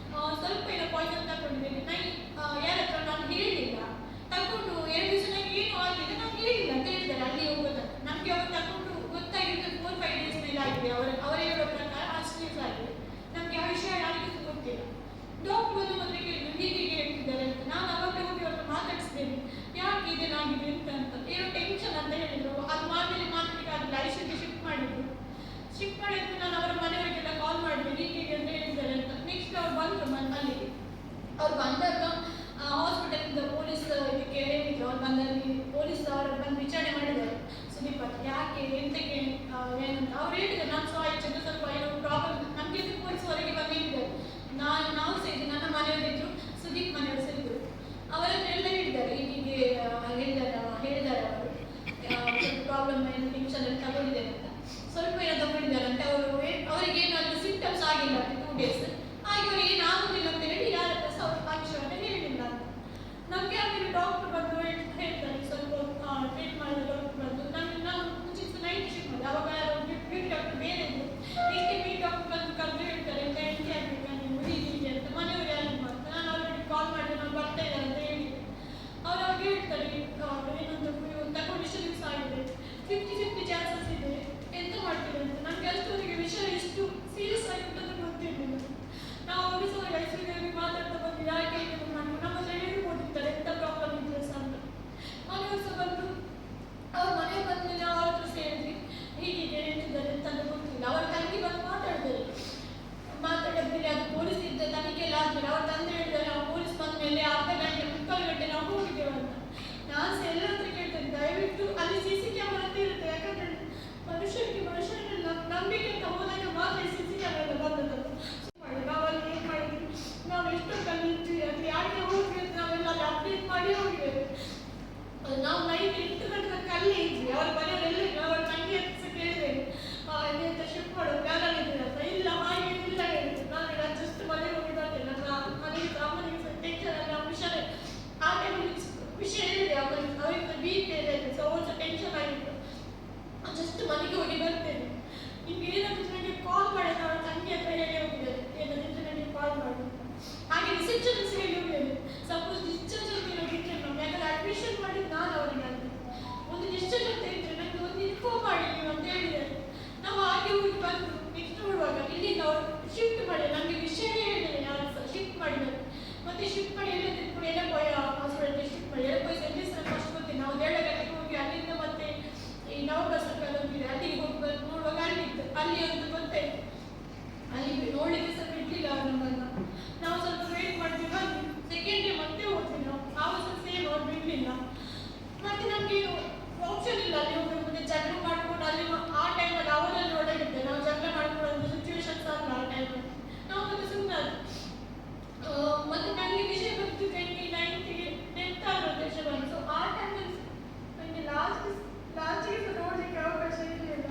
A: ಸ್ವಲ್ಪ ಏನೋ ಪಾಯ್ಸನ್ ತಗೊಂಡಿದ್ದೇನೆ, ನಾನು ಯಾರ ಹತ್ರ ನಾನು ಹೇಳಿಲ್ಲ, ತಗೊಂಡು 2 ದಿವಸ ನನಗೆ ಏನು ಆಗಲಿಲ್ಲ ನಾನು ಹೇಳಿಲ್ಲ ಅಂತ ಹೇಳ್ತಾರೆ. ಅಲ್ಲಿ ಹೋಗೋದ ನಮಗೆ ಅವ್ರು ತಗೊಂಡು ಗೊತ್ತಾಗಿದ್ದು 4-5 ಡೇಸ್ ಮೇಲೆ ಆಗಿದೆ, ಅವರ ಹೇಳೋ ಪ್ರಕಾರ ಅಷ್ಟು ದಿವಸ ಆಗಿದೆ, ನಮಗೆ ಆ ವಿಷಯ ಯಾರಿಗೂ ಗೊತ್ತಿಲ್ಲ. ಡಾಕ್ಟರ್ ಒಂದು ಮೊದಲಿಗೆ ಹೇಳಿದ್ರು ಹೀಗೆ ಹೇಳ್ತಿದ್ದಾರೆ ಅಂತ. ನಾನು ಅವಾಗಲೇ ಹೋಗಿ ಅವ್ರನ್ನ ಮಾತಾಡಿಸಿದ್ದೇನೆ, ಯಾಕೆ ಇದೇನಾಗಿದೆ ಅಂತ ಏನೋ ಟೆನ್ಷನ್ ಅಂತ ಹೇಳಿದ್ರು. ಅದು ಆಮೇಲೆ ಮಾತಾಡಲಿಕ್ಕೆ ಆಗಲಿಲ್ಲ, ಐಸಿಯುಗೆ ಶಿಫ್ಟ್ ಮಾಡಿದ್ರು. ಶಿಫ್ಟ್ ಮಾಡಿದ್ರೆ ನಾನು ಅವರ ಮನೆಯವರಿಗೆಲ್ಲ ಕಾಲ್ ಮಾಡಿದೆ ಹೀಗೆ ಅಂತ ಹೇಳಿದ್ದಾರೆ ಅಂತ. ನೆಕ್ಸ್ಟ್ ಅವ್ರು ಬಂದರು ಅಲ್ಲಿಗೆ. ಅವ್ರು ಬಂದಾಗ ಹಾಸ್ಪಿಟಲಿಂದ ಪೊಲೀಸ್ ಇದಕ್ಕೆ ಹೇಳಿದ್ರು, ಅವ್ರು ಬಂದಲ್ಲಿ ಪೊಲೀಸ್ ಅವರು ಬಂದು ವಿಚಾರಣೆ ಮಾಡಿದ್ದಾರೆ ಸುದೀಪ್ ಹತ್ರ, ಯಾಕೆ ಎಂತಕ್ಕೆ ಏನಂತ. ಅವ್ರು ಹೇಳಿದ್ರು ನಾನು ಆಯ್ತು ಸ್ವಲ್ಪ ಏನೋ ಪ್ರಾಬ್ಲಮ್ ನಮಗೆ ಪೊಲೀಸ್ ಹೊರಗೆ ಬಂದು ಹೇಳಿದ್ದಾರೆ. ನಾವು ಸೇರಿ ನನ್ನ ಮನೆಯವರಿದ್ರು, ಸುದೀಪ್ ಮನೆಯವರು ಸೇರಿದ್ರು, ಅವರನ್ನೆಲ್ಲ ಹೇಳಿದ್ದಾರೆ ಹೀಗೆ ಹೇಳಿದ್ದಾರೆ ಅವರು ಪ್ರಾಬ್ಲಮ್ ಏನು ಟೆನ್ಷನ್ ಎಲ್ಲ ತಗೊಂಡಿದ್ದೇನೆ ಅಂತ. ಸ್ವಲ್ಪ ಏನೋ ತಗೊಂಡಿದ್ದಾರಂತೆ. ಅವರಿಗೆ ಏನಾದರೂ ಸಿಂಪ್ಟಮ್ಸ್ ಆಗಿಲ್ಲ 2 ಡೇಸ್, ಹಾಗೆ ಅವರಿಗೆ ಏನು ಆಗುದಿಲ್ಲ ಅಂತ ಹೇಳಿ ಯಾರ ಹತ್ರ ಸಹ ಅವ್ರ ಪರೀಕ್ಷೆಯನ್ನು ಹೇಳಿಲ್ಲ ಅಂತ. ನಮಗೆ ಆಮೇಲೆ ಡಾಕ್ಟರ್ ಬಂದು ಹೇಳ್ತಾರೆ, ಸ್ವಲ್ಪ ಟ್ರೀಟ್ ಮಾಡಿದ ಡಾಕ್ಟರ್ ಬಂದು ನಾವು ಮುಂಚಿನ ನೈಟ್ ಶಿಫ್ಟ್ ಮಾಡಿ, ಅವಾಗ ಯಾರೋ ಬ್ಯೂಟಿ ಡಾಕ್ಟರ್ ಬೇರೆ ಇದ್ರು, ನೆಕ್ಸ್ಟ್ ಬ್ಯೂಟಿ ಡಾಕ್ಟರ್ ಬಂದು ಕರೆದು ಹೇಳ್ತಾರೆ ಎಂತ ಎಂಟಿ ಆಗಬೇಕಾ ನೀವು ಹೀಗೆ ಅಂತ. ಮನೆಯವರು ಯಾರು ಮಾಡ್ತಾರೆ, ನಾನು ಆಲ್ರೆಡಿ ಕಾಲ್ ಮಾಡಿ ನಾನು ಬರ್ತಾ ಇದ್ದಾರೆ ಅಂತ ಹೇಳಿದೆ. ಅವ್ರು ಅವಾಗ ಹೇಳ್ತಾರೆ ಏನಂತ ತಗೊಂಡು ಇಷ್ಟು ದಿವಸ ಆಗಿದೆ, 50-50 ಚಾನ್ಸಸ್ ಇದೆ, ಎಂತ ಮಾಡ್ತೀವಿ ಅಂತ. ನನಗೆ ಅಷ್ಟೊಂದಿಗೆ ವಿಷಯ ಇಷ್ಟು ಸೀರಿಯಸ್ ಆಗಿರ್ತದೆ ಗೊತ್ತಿರಲಿಲ್ಲ. ನಾವು ಅವ್ರಿಗೆ ಐಸಿಯುಗೆ ಮಾತಾಡ್ತಾ ಬಂದು ಯಾಕೆ ನಮ್ಮ ಹತ್ರ ಹೇಳ್ಬೋದಿರ್ತಾರೆ ಎಂತ ಪ್ರಾಬ್ಲಮ್ ಇದ್ರೆ ಸಹ ಅಂತ. ಮನೆಯವರು ಸಹ ಬಂದು ಅವ್ರ ಮನೆಗೆ ಬಂದಮೇಲೆ ಅವ್ರ ಹತ್ರ ಸೇರಿದ್ವಿ, ಹೀಗೆ ಹೇಳ್ತಿದ್ದಾರೆ ಅಂತ ಗೊತ್ತಿಲ್ಲ. ಅವ್ರ ತಂಗಿ ಬಂದು ಮಾತಾಡಿದ್ಮೇಲೆ ಅದು ಪೊಲೀಸ್ ಇದ್ದ ತನಿಖೆ ಎಲ್ಲ ಆದ್ಮೇಲೆ ಅವ್ರ ತಂದೆ ಹೇಳಿದ್ದಾರೆ ನಾವು ಪೊಲೀಸ್ ಬಂದ ಮೇಲೆ ಅರ್ಧ ಗಂಟೆ 3/4 ಗಂಟೆ ನಾವು ಹೋಗಿದ್ದೇವೆ ಅಂತ. ನಾನು ಸಹ ಎಲ್ಲ ಹತ್ರ ಕೇಳ್ತೇನೆ ದಯವಿಟ್ಟು ಅಲ್ಲಿ CC ಕ್ಯಾಮರಾ ಅಂತ ಇರುತ್ತೆ, ಯಾಕಂದ್ರೆ ಮನುಷ್ಯರನ್ನ ನಂಬಿಕೆ ಅಂತ ಹೋದಾಗ ಮಾತ್ರ CC ಕ್ಯಾಮರಾ ಎಲ್ಲ ಬಂದದ್ದು. ನಾವಲ್ಲಿ ಏನು ಮಾಡಿದ್ವಿ, ನಾವು ಎಷ್ಟೊತ್ತಲ್ಲಿ ಇರ್ತೀವಿ ಅದು ಯಾಕೆ ಹೋಗ್ವಿ ಅಂತ ನಾವೆಲ್ಲ ಅಲ್ಲಿ ಅಪ್ಡೇಟ್ ಮಾಡಿ ಹೋಗಿದ್ದೇವೆ. ನಾವು ನೈಟ್ 8 ಗಂಟೆ ಅಲ್ಲೇ ಇದ್ವಿ, ಅವ್ರ ಮನೆಯವರೆಲ್ಲ ಇದ್ರು. ಅವ್ರ ತಂಗಿ ಹತ್ರ ಕೇಳಿದ್ದೇವೆ ಎಂತ ಶಿಫ್ಟ್ ಮಾಡೋದು ಯಾರಿದ್ದೀರ ಅಂತ. ಇಲ್ಲ ಹಾಗೆ ಇಲ್ಲ ಹೇಳಿದ್ರು. ನಾನು ಜಸ್ಟ್ ಮನೆಗೆ ಹೋಗಿ ಬರ್ತೇನೆ, ನನ್ನ ಮನೆಗೆ ಅಮ್ಮನಿಗೆ ಟೆನ್ಷನ್ ಅಲ್ಲ ವಿಷಯ ಆ ಟೈಮಲ್ಲಿ ವಿಷಯ ಹೇಳಿದೆ ಅವರಿಂದ BP ಇದೆ ಸೊ ಅವ್ರು ಸಹ ಟೆನ್ಷನ್ ಆಗಿತ್ತು. ಜಸ್ಟ್ ಮನೆಗೆ ಹೋಗಿ ಬರ್ತೇನೆ, ನಿಮ್ಗೆ ಏನಾದರೂ ನನಗೆ ಕಾಲ್ ಮಾಡಿ ಅವರ ತಂಗಿ ಹತ್ರ ಹೇಳಿ ಹೋಗಿದ್ದಾರೆ ಏನಾದರೂ ನನಗೆ ಕಾಲ್ ಮಾಡಿ. ಹಾಗೆ ರಿಸೆಪ್ಷನ್ಸ್ ಹೇಳಿ ಹೋಗಿದ್ದಾರೆ. ಸಪೋಸ್ ಡಿಸ್ಚಾರ್ಜ್ ಅಂತ ಹೋಗಿದ್ರೆ ನಾವು ಯಾಕಂದ್ರೆ ಅಡ್ಮಿಷನ್ ಮಾಡಿದ್ದು ನಾನು ಅವರಿಗೆ ಅಂತ ಒಂದು ಡಿಸ್ಚಾರ್ಜ್ ಅಂತ ಇದ್ರೆ ನನಗೆ ಒಂದು ಇನ್ಫಾರ್ಮ್ ಮಾಡಿ ನೀವು ಅಂತ ಹೇಳಿದ್ದಾರೆ. ನಾವು ಹಾಗೆ ಹೋಗಿ ಬಂದು ನೆಕ್ಸ್ಟ್ ನೋಡುವಾಗ ಇಲ್ಲಿಂದ ಅವರು ಶಿಫ್ಟ್ ಮಾಡಿ ನಮಗೆ ವಿಷಯ ಹೇಳಿದ್ದಾರೆ, ಯಾರು ಸಹ ಶಿಫ್ಟ್ ಮಾಡಿದ್ದಾರೆ. ಮತ್ತೆ ಶಿಫ್ಟ್ ಮಾಡಿ ಎಲ್ಲದಿದ್ದು ಕೂಡ ಎಲೆಕೋಯ ಹಾಸ್ಪಿಟಲ್ಗೆ ಶಿಫ್ಟ್ ಮಾಡಿ. ಎಲೆಕೋಯ ಸರ್ವಿಸ್ ಫಸ್ಟ್ ಗೊತ್ತಿಲ್ಲ, ನಾವು 1 ಗಂಟೆಗೆ ಹೋಗಿ ಅಲ್ಲಿಂದ ಮತ್ತೆ ಈ ನವಬಸ್ ಹೋಗಿದೆ ಅಲ್ಲಿಗೆ ಹೋಗಿ ನೋಡುವಾಗ ಅಲ್ಲಿತ್ತು, ಅಲ್ಲಿ ಒಂದು ಗೊತ್ತಾಯ್ತು ಅಲ್ಲಿ ನೋಡ್ಲಿಕ್ಕೆ ಸಹ ಬಿಡ್ಲಿಲ್ಲ ಅವ್ರು ನಮ್ಮನ್ನು. ನಾವು ಸ್ವಲ್ಪ ವೇಟ್ ಮಾಡ್ತೀವಿ, ಬಂದು ಸೆಕೆಂಡ್ ಡೇ ಮತ್ತೆ ಹೋದ್ವಿ ನಾವು, ಆವಾಗ ಸಹ ಸೇಮ್ ಅವ್ರು ಬಿಡಲಿಲ್ಲ. ಮತ್ತೆ ನಮಗೆ ಆಪ್ಷನ್ ಇಲ್ಲ ಅಲ್ಲಿ ಹೋಗಿ ಮುಂದೆ ಜಗಳ ಮಾಡ್ಕೊಂಡು ಅಲ್ಲಿ ಆ ಟೈಮಲ್ಲಿ ಅವರಲ್ಲಿ ಒಳಗಿದ್ದೆ ನಾವು ಜಗಳ ಮಾಡ್ಕೊಳ್ಳೋ ಸಿಚುವೇಶನ್ಸ್ ಅಲ್ಲ ಆ ಟೈಮಲ್ಲಿ. ನಾವು ಮತ್ತೆ ಸುಮ್ಮನೆ ಮತ್ತೆ ನನಗೆ ವಿಷಯ ಬಂತು 2019 ಆದ ವಿಷಯ ಬಂತು. ಸೊ ಆ ಟೈಮಲ್ಲಿ ನನಗೆ ಲಾಸ್ಟಿಗೆ ನೋಡಲಿಕ್ಕೆ ಅವಕಾಶ ಇರಲಿಲ್ಲ.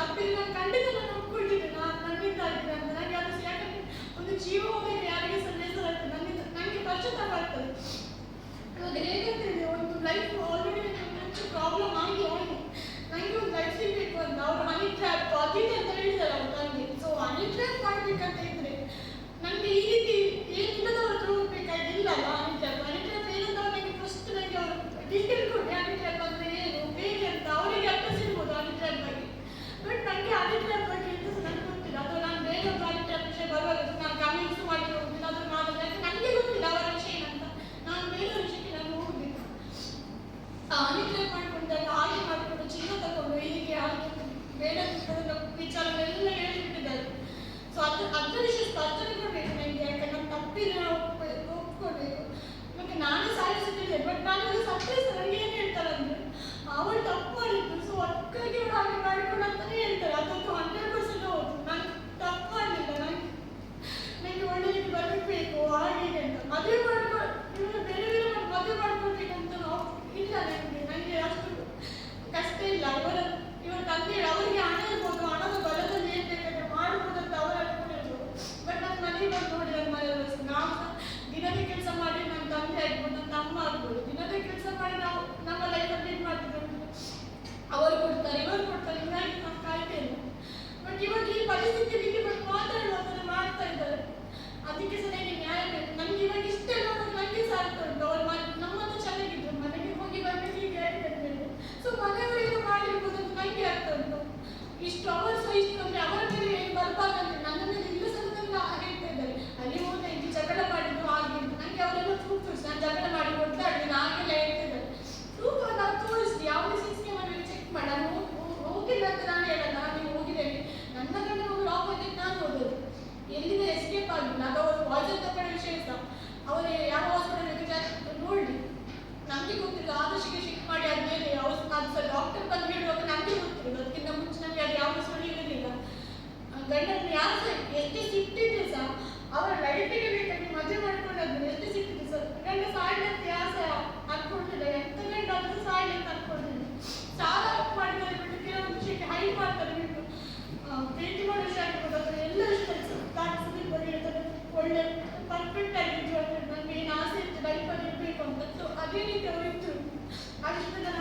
B: ತಪ್ಪಿಲ್ಲ, ನಾನು ಖಂಡಿತ ನಾನು ಒಪ್ಕೊಳ್ತಿದ್ದೆ, ನನ್ನಿಂದ ಆಗಿದೆ ಅಂತ. ನನಗೆ ಅದು ಯಾಕಂದ್ರೆ ಒಂದು ಜೀವ ಹೋದರೆ ಯಾರಿಗೆ ಸಹ ಬೇಸರಾಗ್ತದೆ, ನನಗೆ ಪಶ್ಚಾತ್ತಾಪ ಆಗ್ತದೆ. ಇವಾಗ ಹೇಗಂತ ಹೇಳಿದ್ರೆ ಒಂದು ಲೈಫ್ ಆಲ್ರೆಡಿ ನನಗೆ ಪ್ರಾಬ್ಲಮ್ ಆಗಿ ನನಗೆ ಒಂದು ಲೈಫ್ ಸಿಗಬೇಕು ಅಂತ ಅವರು ಹನಿ ಟ್ರ್ಯಾಪ್ ಅದಿದೆ ಅಂತ ಹೇಳಿದ್ದಾರೆ ಅವ್ರು ನನಗೆ. ಸೊ ಹನಿ ಟ್ರ್ಯಾಪ್ ಮಾಡಬೇಕಂತ ಇದ್ರೆ ನನಗೆ ಈ ರೀತಿ ಏನಿಲ್ಲದವ್ರ ಹತ್ರ ಹೋಗ್ಬೇಕಾಗಿಲ್ಲ ಅಲ್ಲ. ಹನಿ ಟ್ರ್ಯಾಪ್ ಏನಂತ ನನಗೆ ಫಸ್ಟ್ ನನಗೆ ಅವರು ಡೀಟೇಲ್ ಕೊಟ್ಟೆ. ಹನಿ ಟ್ರ್ಯಾಪ್ ಅಂದರೆ ಏನು ಹೇಗೆ ಅಂತ ಅವರಿಗೆ ಅರ್ಥ ಸಿಗ್ಬೋದು ಹನಿ ಟ್ರ್ಯಾಪ್ ಬಗ್ಗೆ. ಬಟ್ ನನಗೆ ಹನಿ ಟ್ರ್ಯಾಪ್ ಬಗ್ಗೆ ಅಂತ ನನಗೆ ಗೊತ್ತಿಲ್ಲ. ಅದು ನಾನು ಬೇರೆ ಒಂದು ಹನಿ ಟ್ರ್ಯಾಪ್ ವಿಷಯ ಬರುವಾಗ ನಾನು ಕಮೆಂಟ್ಸ್ ಮಾಡಿ ಹೋಗ್ತೀನಿ, ಅದ್ರ ಮಾಡೋದು ನನಗೆ ಗೊತ್ತಿಲ್ಲ ಅವರ ವಿಷಯ ಏನಂತ. ನಾನು ಬೇರೆ ವಿಷಯಕ್ಕೆ ನಾನು ಹೋಗುದಿಲ್ಲ. ಹನಿ ಟ್ರ್ಯಾಪ್ ಮಾಡ್ಕೊಂಡಾಗ ಹಾಗೆ ಮಾಡಿಕೊಂಡು ಚಿನ್ನ ತಗೊಂಡು ಹೀಗೆ ಹಾಗೆ ಬೇಡ ವಿಚಾರಗಳೆಲ್ಲ ಹೇಳಿಬಿಟ್ಟಿದ್ದಾರೆ. ಸೊ ಅದ್ರ ವಿಷಯ ಸ್ಪಷ್ಟನೆ ಕೊಡಬೇಕು ನನಗೆ, ಯಾಕಂದ್ರೆ ನಾನು ತಪ್ಪಿಲ್ಲ, ಒಪ್ಕೊಳ್ಬೇಕು. ಮತ್ತೆ ನಾನೇ ಸಾಯಿಸಿದ್ದೆ, ಬಟ್ ನಾನು ಸಕ್ಸಸ್ ನನಗೆ ಏನು ಹೇಳ್ತಾರೆ ಅಂದರೆ ಅವಳು ತಪ್ಪು ಮಾಡಿದ್ದು, ಸೊ ಅದಕ್ಕಾಗಿ ಅವಳು ಹಾಗೆ ಮಾಡಿಕೊಂಡು ಅಂತಾನೆ ಹೇಳ್ತಾರೆ. ಅದಂತೂ 100% ಹೌದು. ನಾನು ತಪ್ಪು ಮಾಡಲಿಲ್ಲ, ನನಗೆ ಒಳ್ಳೆ ರೀತಿ ಬದುಕಬೇಕು ಹಾಗೆ ಅಂತ. ಮದುವೆ ಮಾಡ್ಕೊಂಡು ಬೇರೆ ಬೇರೆ ಮದುವೆ ಮಾಡ್ಕೊಳ್ಬೇಕಂತ ಇಲ್ಲ ನನಗೆ ಅಷ್ಟು ಕಷ್ಟ ಇಲ್ಲ. ಇವರ ತಂದೆ ಅವರಿಗೆ ಹಣ ಇರ್ಬೋದು, ಹಣದ ಬಲದಲ್ಲಿ ಏನ್ ಬೇಕಾದ್ರೆ ಮಾಡ್ಬೋದು ಅಂತ ಅವರು ಅನ್ಕೊಂಡಿರ್ಬೋದು. ಬಟ್ ನನ್ನ ಮನೆಗೆ ಬಂದು ನೋಡಿ ನನ್ನ ಮನೆಯವರು ನಾವು ದಿನದ ಕೆಲಸ ಮಾಡಿ ನನ್ನ ತಂದೆ ಆಗ್ಬೋದು, ನನ್ನ ತಮ್ಮ ಆಗ್ಬೋದು, ದಿನದ ಕೆಲಸ ಮಾಡಿ ನಾವು ನಮ್ಮ ಲೈಫಲ್ಲಿ ಏನು ಮಾಡ್ತಿದ್ದೇವೆ, ಅವರು ಕೊಡ್ತಾರೆ ಇವರು ಕೊಡ್ತಾರೆ, ಹಿಂಗಾಗಿ ನಾವು ಕಾಯ್ತೇವೆ. ಬಟ್ ಇವಾಗ ಈ ಪರಿಸ್ಥಿತಿ ಬಿಟ್ಟು ಬಟ್ ಮಾತಾಡುವಂಥದ್ದು ಮಾಡ್ತಾ ಇದ್ದಾರೆ. ಅದಕ್ಕೆ ಸಹ ನನಗೆ ನ್ಯಾಯ ಬೇಕು. ನನಗೆ ಇವಾಗ ಇಷ್ಟೆಲ್ಲ ನನಗೆ ಸಾಧ್ಯ ಉಂಟು. ಅವ್ರು ನಮ್ಮದು ಚೆನ್ನಾಗಿದ್ರು, ಮನೆಗೆ ಹೋಗಿ ಬರ್ಬೇಕು ಹೀಗೆ ಹೇಳ್ತಿರ್ಬೇಕು. ಸೊ ಮನೆಯವರೇನು ಮಾಡಿರ್ಬೋದು ಅಂತ ನನಗೆ ಅರ್ಥ ಉಂಟು. ಇಷ್ಟು ಅವರ್ಸ್ ಇಷ್ಟು ಅಂದರೆ ಅವರ ಮೇಲೆ ಏನು ಬರ್ಬಾರ್ದಂತೆ ನನ್ನ ಮೇಲೆ ಇಲ್ಲ ಸಲುವಾಗಿ ಹೇಳ್ತಾ ಇದ್ದಾರೆ. ಅಲ್ಲಿ ಹೋದ ಇಲ್ಲಿ ಜಗಳ ಮಾಡಿದ್ದು ಹಾಗೆ ಅಂತ ನನಗೆ ಅವರೆಲ್ಲ ಪ್ರೂಫ್ ತೋರಿಸಿ ನಾನು ಜಗಳ ಮಾಡಿ ಒದ್ದಾಡಿದ್ದೀನಿ ಹಾಗೆಲ್ಲ ಹೇಳ್ತಿದ್ದಾರೆ. ಪ್ರೂಫ್ ನಾವು ತೋರಿಸಿ ಯಾವುದೇ ಸಿಸ್ಟಮ್ ಮಾಡಿ ಚೆಕ್ ಮಾಡಿ. ನಾನು ಹೋಗಿಲ್ಲ ಅಂತ ನಾನು ಹೇಳಲ್ಲ, ನಾನು ಹೋಗಿದ್ದೇನೆ. ನನ್ನ ಗಂಡ ಹೋಗಿ ಲಾಕ್ ಹೋಗಿದ್ದು ನಾನು ಹೋಗೋದು, ಎಲ್ಲಿಂದ ಎಸ್ಕೇಪ್ ಆಗಿಲ್ಲ. ಅದು ಅವರು ವಾಜ್ ತಗೊಳ್ಳೋ ವಿಷಯ ಸಹ ಅವರು ಯಾವ ಹಾಸ್ಪಿಟಲ್ ನೋಡಿ ನಮಗೆ ಗೊತ್ತಿಲ್ಲ. ಆದರ್ಶಿಗೆ ಶಿಫ್ಟ್ ಮಾಡಿ ಆದ್ಮೇಲೆ ಅದು ಸಹ ಡಾಕ್ಟರ್ ಬಂದು ಹೇಳುವಾಗ ನಮಗೆ ಗೊತ್ತಿಲ್ಲ. ಅದಕ್ಕಿಂತ ಮುಂಚೆ ನಮಗೆ ಅದು ಯಾವ ಸುಳ್ಳು ಇರಲಿಲ್ಲ. ಗಂಡನ ಯಾರು ಸಹ ಎಷ್ಟೇ ಸಿಟ್ಟಿದ್ರೆ ಸಹ ಅವರ ಲೈಫಿಗೆ ಬೇಕಾಗಿ ಮದುವೆ ಮಾಡ್ಕೊಂಡಾದ್ಮೇಲೆ ಎಷ್ಟೇ ಸಿಟ್ಟಿದೆ ಸರ್ ಗಂಡ ಸಾಯಿಲೆ ಅಂತ ಯಾರು ಸಹ ಅನ್ಕೊಂಡಿಲ್ಲ. ಎಂತ ಗಂಡ ಆದರೂ ಸಾಯಿಲೆ ಅಂತ ಅನ್ಕೊಂಡಿಲ್ಲ. ಸಾಲ ಮಾಡಿದರೆ ಬಿಟ್ಟು ಕೆಲವೊಂದು ವಿಷಯಕ್ಕೆ ಹೈಡ್ ಮಾಡ್ತಾರೆ ಬಿಟ್ಟು ಪ್ರೀತಿ ಮಾಡೋ ವಿಷಯ ಆಗಿರ್ಬೋದು ಅಥವಾ ಎಲ್ಲ ವಿಷಯ ಹೇಳ್ತಾರೆ ಒಳ್ಳೆ ಪರ್ಫೆಕ್ಟ್ ಆಗಿದ್ದು ನನಗೆ ಏನು ಆಸೆ ಇತ್ತು ಲೈಫಲ್ಲಿ ಇರಬೇಕು ಅಂತ. ಸೊ ಅದೇ ರೀತಿ ಅವರು ಇದ್ರು. ಅಷ್ಟು ಜನ